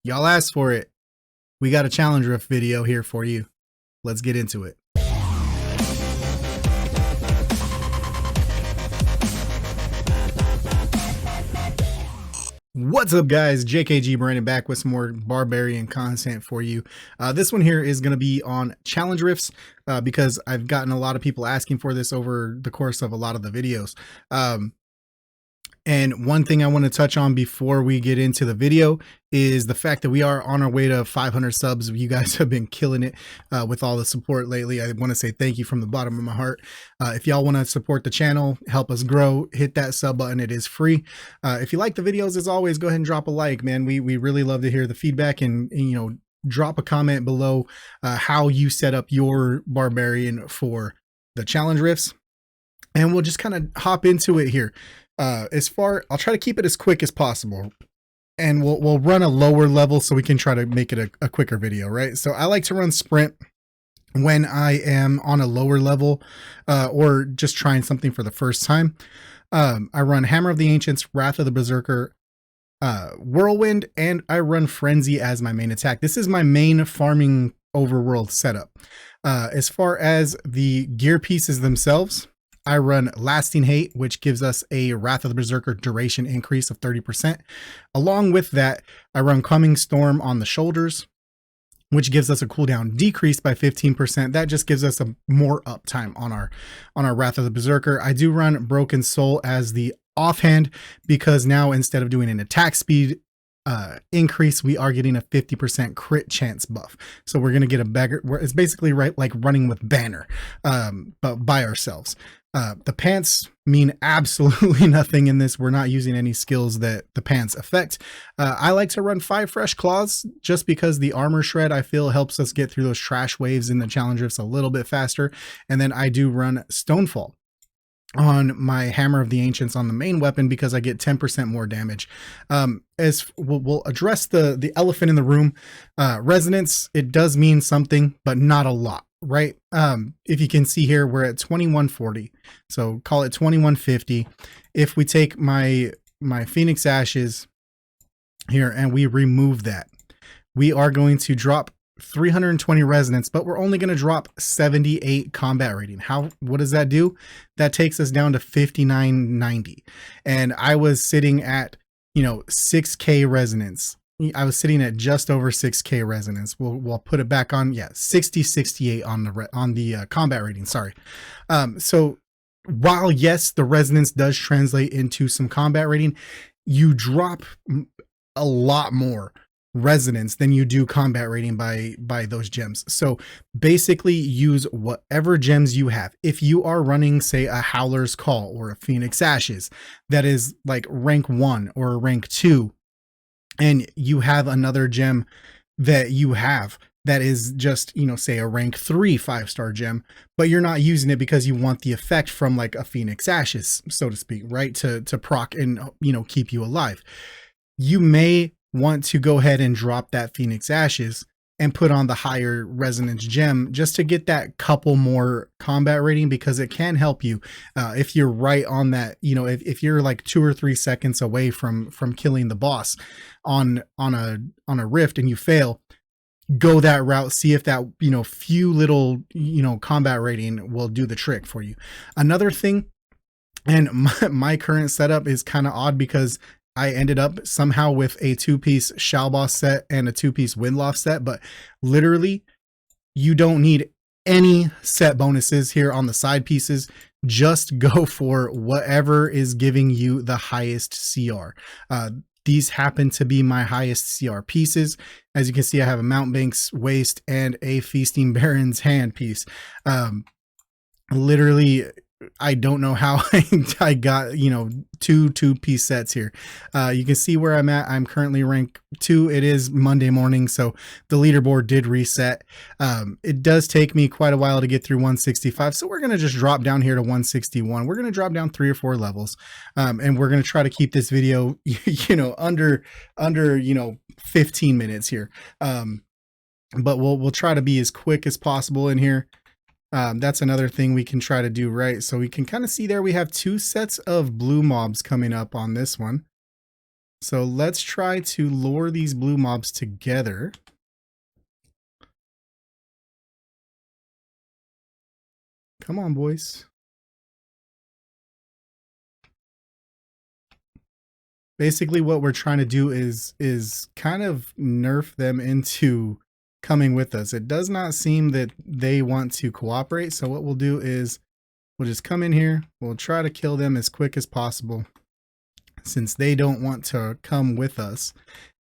Y'all asked for it. We got a challenge riff video here for you. Let's get into it. What's up, guys? JKG Brandon back with some more barbarian content for you. This one here is going to be on challenge riffs because I've gotten a lot of people asking for this over the course of a lot of the videos. And one thing I want to touch on before we get into the video is the fact that we are on our way to 500 subs. You guys have been killing it with all the support lately. I want to say thank you from the bottom of my heart. If y'all want to support the channel, help us grow, hit that sub button. It is free. If you like the videos, as always, go ahead and drop a like, man. We really love to hear the feedback and you know, drop a comment below how you set up your barbarian for the challenge riffs. And we'll just kind of hop into it here. I'll try to keep it as quick as possible, and we'll run a lower level so we can try to make it a quicker video, right? So I like to run sprint when I am on a lower level or just trying something for the first time. I run Hammer of the Ancients, Wrath of the Berserker, Whirlwind, and I run Frenzy as my main attack. This is my main farming overworld setup. As far as the gear pieces themselves, I run Lasting Hate, which gives us a Wrath of the Berserker duration increase of 30%. Along with that, I run Coming Storm on the shoulders, which gives us a cooldown decrease by 15%. That just gives us a more uptime on our Wrath of the Berserker. I do run Broken Soul as the offhand because now instead of doing an attack speed increase, we are getting a 50% crit chance buff. So we're going to get a bagger. It's basically right like running with Banner, but by ourselves. The pants mean absolutely nothing in this. We're not using any skills that the pants affect. I like to run 5 fresh claws just because the armor shred I feel helps us get through those trash waves in the challenge rifts a little bit faster. And then I do run Stonefall on my Hammer of the Ancients on the main weapon because I get 10% more damage. As we'll address the elephant in the room, resonance, it does mean something, but not a lot, right? If you can see here, we're at 2140, so call it 2150. If we take my Phoenix Ashes here and we remove that, we are going to drop 320 resonance, but we're only going to drop 78 combat rating. What does that do? That takes us down to 5990. And I was sitting at, 6k resonance. I was sitting at just over 6k resonance. We'll put it back on, 68 on the combat rating. Sorry. So while yes, the resonance does translate into some combat rating, you drop a lot more resonance than you do combat rating by those gems. So basically use whatever gems you have. If you are running, say, a Howler's Call or a Phoenix Ashes that is like rank 1 or rank 2, and you have another gem that you have that is just, say a rank 3 5-star gem, but you're not using it because you want the effect from like a Phoenix Ashes, so to speak, right? To proc and, keep you alive. You may want to go ahead and drop that Phoenix Ashes and put on the higher resonance gem just to get that couple more combat rating, because it can help you if you're right on that. If you're like 2 or 3 seconds away from killing the boss on a rift and you fail, go that route, see if that few little combat rating will do the trick for you. Another thing, and my current setup is kind of odd because I ended up somehow with a 2-piece Shalboss set and a 2-piece Windloft set, but literally you don't need any set bonuses here on the side pieces. Just go for whatever is giving you the highest CR. These happen to be my highest CR pieces. As you can see, I have a Mountebank's Waist and a Feasting Baron's Hand piece. Literally, I don't know how I got, two-piece sets here. You can see where I'm at. I'm currently rank 2. It is Monday morning, so the leaderboard did reset. It does take me quite a while to get through 165, so we're going to just drop down here to 161. We're going to drop down 3 or 4 levels, and we're going to try to keep this video, under 15 minutes here. But we'll try to be as quick as possible in here. That's another thing we can try to do, right? So we can kind of see there we have 2 sets of blue mobs coming up on this one. So let's try to lure these blue mobs together. Come on, boys. Basically what we're trying to do is kind of nerf them into coming with us. It does not seem that they want to cooperate. So what we'll do is we'll just come in here. We'll try to kill them as quick as possible since they don't want to come with us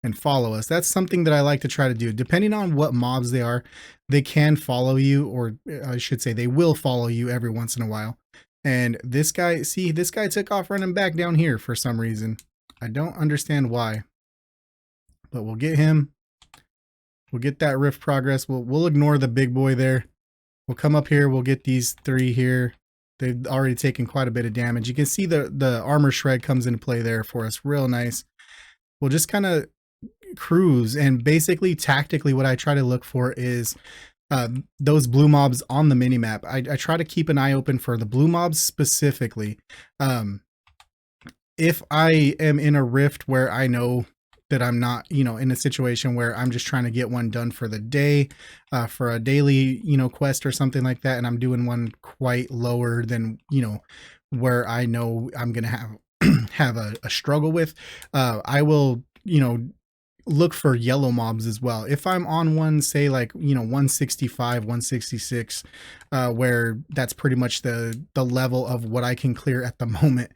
and follow us. That's something that I like to try to do. Depending on what mobs they are, they can follow you, or I should say they will follow you every once in a while. And this guy, see, this guy took off running back down here for some reason. I don't understand why, but we'll get him. We'll get that rift progress. We'll ignore the big boy there. We'll come up here. We'll get these three here. They've already taken quite a bit of damage. You can see the armor shred comes into play there for us. Real nice. We'll just kind of cruise, and basically tactically what I try to look for is those blue mobs on the minimap. I try to keep an eye open for the blue mobs specifically. If I am in a rift where I know that I'm not, in a situation where I'm just trying to get one done for the day, for a daily, quest or something like that, and I'm doing one quite lower than, where I know I'm going to have a struggle with, I will, look for yellow mobs as well. If I'm on one, say like, 165, 166, where that's pretty much the level of what I can clear at the moment.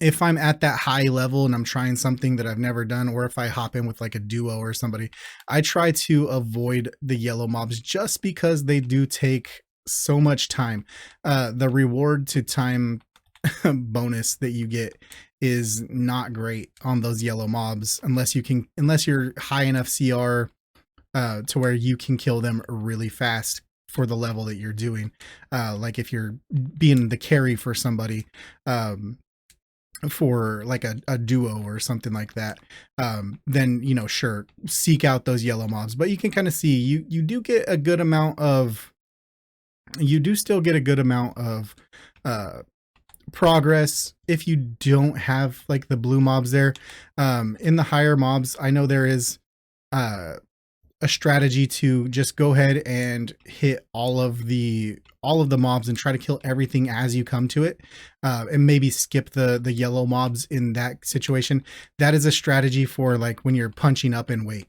If I'm at that high level and I'm trying something that I've never done, or if I hop in with like a duo or somebody, I try to avoid the yellow mobs just because they do take so much time. The reward to time bonus that you get is not great on those yellow mobs unless you're high enough CR to where you can kill them really fast for the level that you're doing. Like if you're being the carry for somebody, for like a duo or something like that, then sure, seek out those yellow mobs. But you can kind of see you do get a good amount of progress if you don't have like the blue mobs there. In the higher mobs, I know there is a strategy to just go ahead and hit all of the mobs and try to kill everything as you come to it, and maybe skip the yellow mobs in that situation. That is a strategy for like when you're punching up in weight.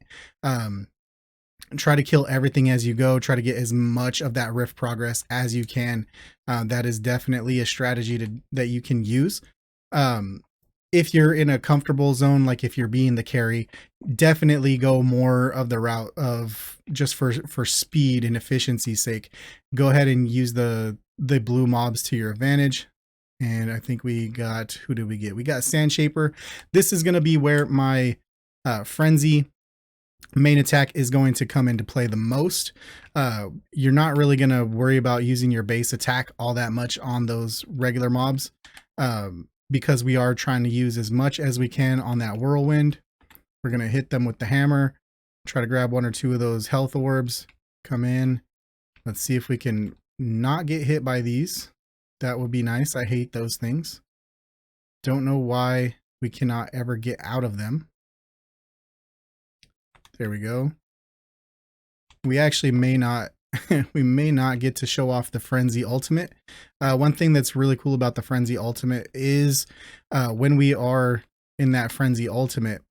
Try to kill everything as you go. Try to get as much of that rift progress as you can. That is definitely a strategy that you can use. If you're in a comfortable zone, like if you're being the carry, definitely go more of the route of just for speed and efficiency's sake. Go ahead and use the blue mobs to your advantage. And I think we got, who did we get? We got Sandshaper. This is going to be where my Frenzy main attack is going to come into play the most. You're not really going to worry about using your base attack all that much on those regular mobs, because we are trying to use as much as we can on that whirlwind. We're going to hit them with the hammer, try to grab one or two of those health orbs, come in. Let's see if we can not get hit by these. That would be nice. I hate those things. Don't know why we cannot ever get out of them. There we go. We actually may not we may not get to show off the Frenzy Ultimate. One thing that's really cool about the Frenzy Ultimate is when we are in that Frenzy Ultimate,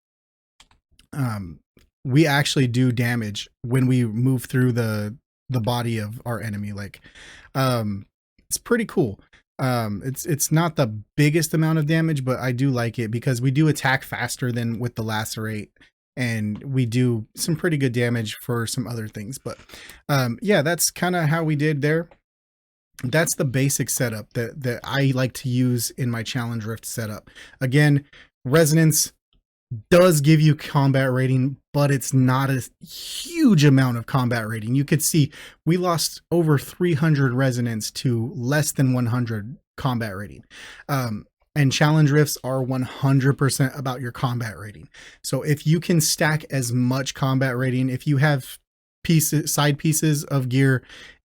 we actually do damage when we move through the body of our enemy. Like, it's pretty cool. It's not the biggest amount of damage, but I do like it because we do attack faster than with the Lacerate, and we do some pretty good damage for some other things. But yeah, that's kind of how we did there. That's the basic setup that I like to use in my Challenge Rift setup. Again, Resonance does give you combat rating, but it's not a huge amount of combat rating. You could see we lost over 300 resonance to less than 100 combat rating. And challenge rifts are 100% about your combat rating. So if you can stack as much combat rating, if you have side pieces of gear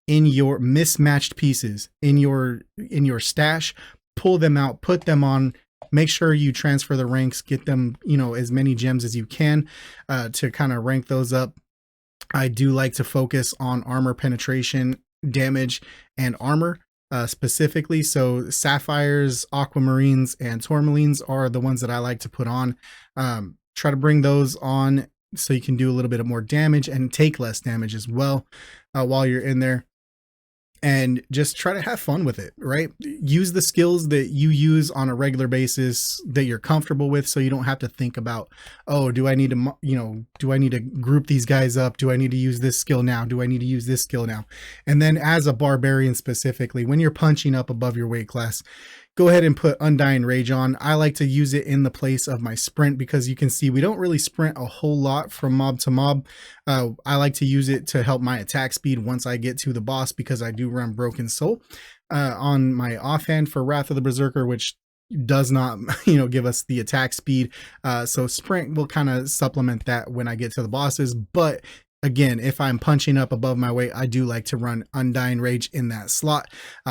in your mismatched pieces in your stash, pull them out, put them on, make sure you transfer the ranks, get them, you know, as many gems as you can to kind of rank those up. I do like to focus on armor penetration, damage, and armor specifically. So sapphires, aquamarines, and tourmalines are the ones that I like to put on. Try to bring those on so you can do a little bit of more damage and take less damage as well while you're in there. And just try to have fun with it, right? Use the skills that you use on a regular basis that you're comfortable with, so you don't have to think about, oh, do I need to, you know, do I need to group these guys up? Do I need to use this skill now? Do I need to use this skill now? And then as a barbarian specifically, when you're punching up above your weight class, go ahead and put Undying Rage on. I like to use it in the place of my sprint because you can see we don't really sprint a whole lot from mob to mob. I like to use it to help my attack speed once I get to the boss, because I do run Broken Soul on my offhand for Wrath of the Berserker, which does not, you know, give us the attack speed. So sprint will kind of supplement that when I get to the bosses. But again, if I'm punching up above my weight, I do like to run Undying Rage in that slot.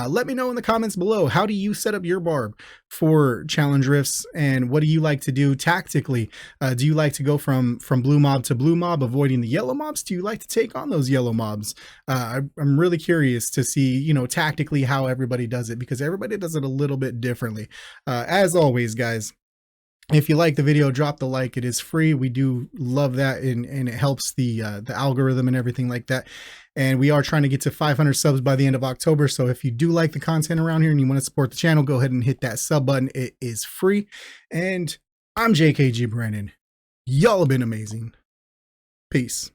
Let me know in the comments below, how do you set up your barb for challenge rifts, and what do you like to do tactically? Do you like to go from blue mob to blue mob, avoiding the yellow mobs? Do you like to take on those yellow mobs? I'm really curious to see, you know, tactically how everybody does it, because everybody does it a little bit differently. As always, guys, if you like the video, drop the like. It is free. We do love that, and it helps the algorithm and everything like that. And we are trying to get to 500 subs by the end of October. So if you do like the content around here and you want to support the channel, go ahead and hit that sub button. It is free. And I'm JKG Brandon. Y'all have been amazing. Peace.